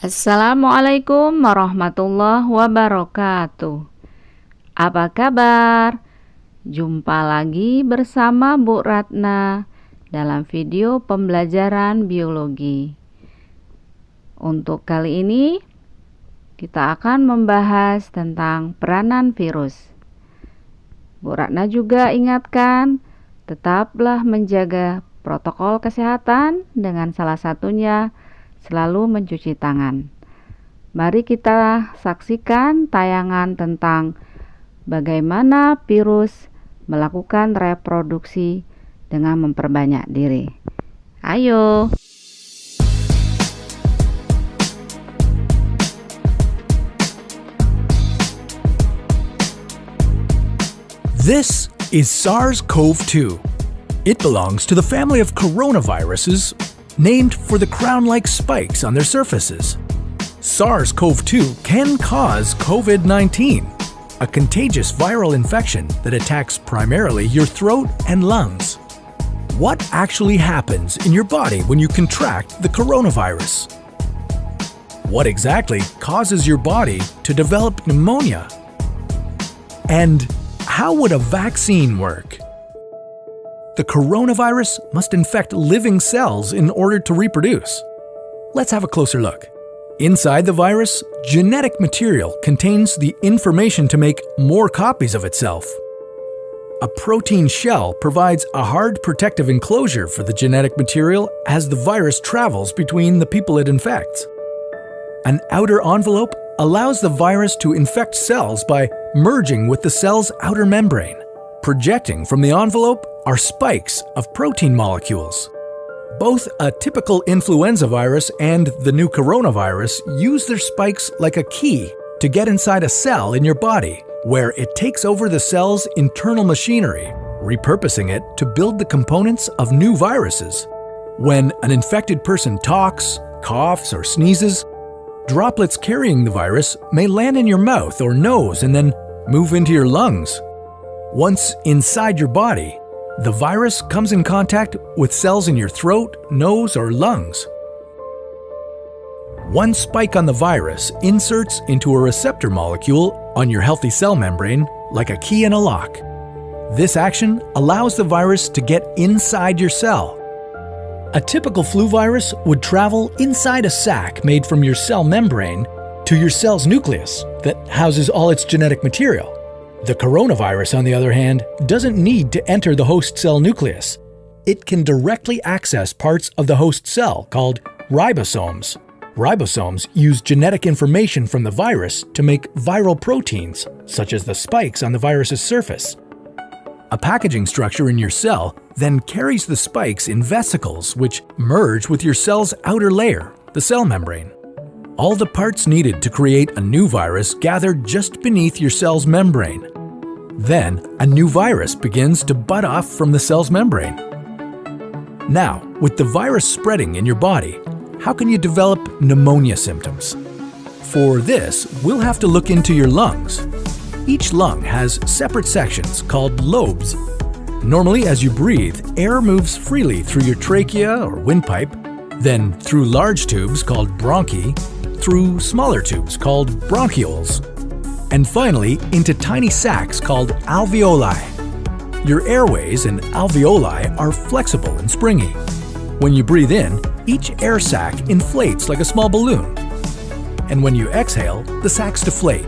Assalamualaikum warahmatullahi wabarakatuh. Apa kabar? Jumpa lagi bersama Bu Ratna dalam video pembelajaran biologi. Untuk kali ini kita akan membahas tentang peranan virus. Bu Ratna juga ingatkan, tetaplah menjaga protokol kesehatan dengan salah satunya selalu mencuci tangan. Mari kita saksikan tayangan tentang bagaimana virus melakukan reproduksi dengan memperbanyak diri. Ayo. This is SARS-CoV-2. It belongs to the family of coronaviruses named for the crown-like spikes on their surfaces. SARS-CoV-2 can cause COVID-19, a contagious viral infection that attacks primarily your throat and lungs. What actually happens in your body when you contract the coronavirus? What exactly causes your body to develop pneumonia? And how would a vaccine work? The coronavirus must infect living cells in order to reproduce. Let's have a closer look. Inside the virus, genetic material contains the information to make more copies of itself. A protein shell provides a hard protective enclosure for the genetic material as the virus travels between the people it infects. An outer envelope allows the virus to infect cells by merging with the cell's outer membrane. Projecting from the envelope are spikes of protein molecules. Both a typical influenza virus and the new coronavirus use their spikes like a key to get inside a cell in your body, where it takes over the cell's internal machinery, repurposing it to build the components of new viruses. When an infected person talks, coughs, or sneezes, droplets carrying the virus may land in your mouth or nose and then move into your lungs. Once inside your body, the virus comes in contact with cells in your throat, nose, or lungs. One spike on the virus inserts into a receptor molecule on your healthy cell membrane like a key in a lock. This action allows the virus to get inside your cell. A typical flu virus would travel inside a sac made from your cell membrane to your cell's nucleus that houses all its genetic material. The coronavirus, on the other hand, doesn't need to enter the host cell nucleus. It can directly access parts of the host cell called ribosomes. Ribosomes use genetic information from the virus to make viral proteins, such as the spikes on the virus's surface. A packaging structure in your cell then carries the spikes in vesicles which merge with your cell's outer layer, the cell membrane. All the parts needed to create a new virus gather just beneath your cell's membrane. Then, a new virus begins to bud off from the cell's membrane. Now, with the virus spreading in your body, how can you develop pneumonia symptoms? For this, we'll have to look into your lungs. Each lung has separate sections called lobes. Normally, as you breathe, air moves freely through your trachea or windpipe, then through large tubes called bronchi, through smaller tubes called bronchioles, and finally into tiny sacs called alveoli. Your airways and alveoli are flexible and springy. When you breathe in, each air sac inflates like a small balloon. And when you exhale, the sacs deflate.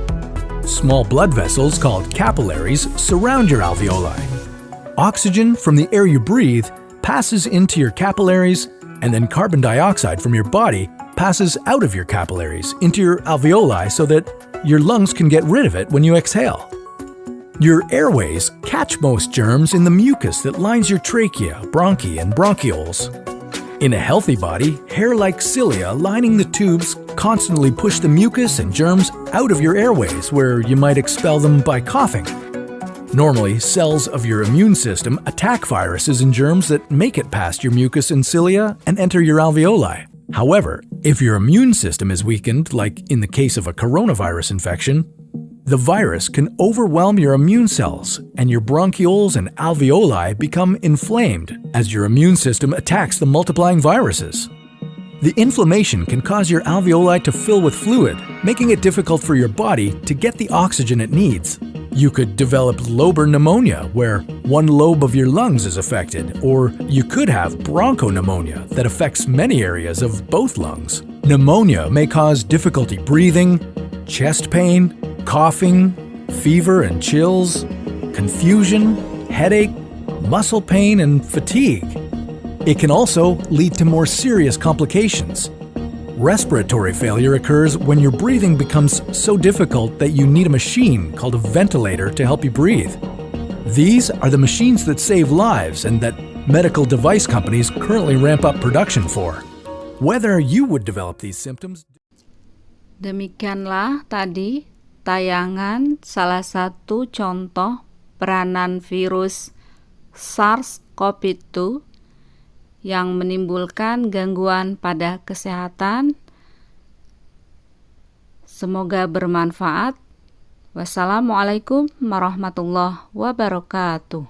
Small blood vessels called capillaries surround your alveoli. Oxygen from the air you breathe passes into your capillaries, and then carbon dioxide from your body passes out of your capillaries into your alveoli so that your lungs can get rid of it when you exhale. Your airways catch most germs in the mucus that lines your trachea, bronchi, and bronchioles. In a healthy body, hair-like cilia lining the tubes constantly push the mucus and germs out of your airways, where you might expel them by coughing. Normally, cells of your immune system attack viruses and germs that make it past your mucus and cilia and enter your alveoli. However, if your immune system is weakened, like in the case of a coronavirus infection, the virus can overwhelm your immune cells, and your bronchioles and alveoli become inflamed as your immune system attacks the multiplying viruses. The inflammation can cause your alveoli to fill with fluid, making it difficult for your body to get the oxygen it needs. You could develop lobar pneumonia, where one lobe of your lungs is affected, or you could have bronchopneumonia that affects many areas of both lungs. Pneumonia may cause difficulty breathing, chest pain, coughing, fever and chills, confusion, headache, muscle pain, and fatigue. It can also lead to more serious complications. Respiratory failure occurs when your breathing becomes so difficult that you need a machine called a ventilator to help you breathe. These are the machines that save lives and that medical device companies currently ramp up production for. Whether you would develop these symptoms. Demikianlah tadi tayangan salah satu contoh peranan virus SARS-CoV-2 yang menimbulkan gangguan pada kesehatan. Semoga bermanfaat. Wassalamualaikum warahmatullahi wabarakatuh.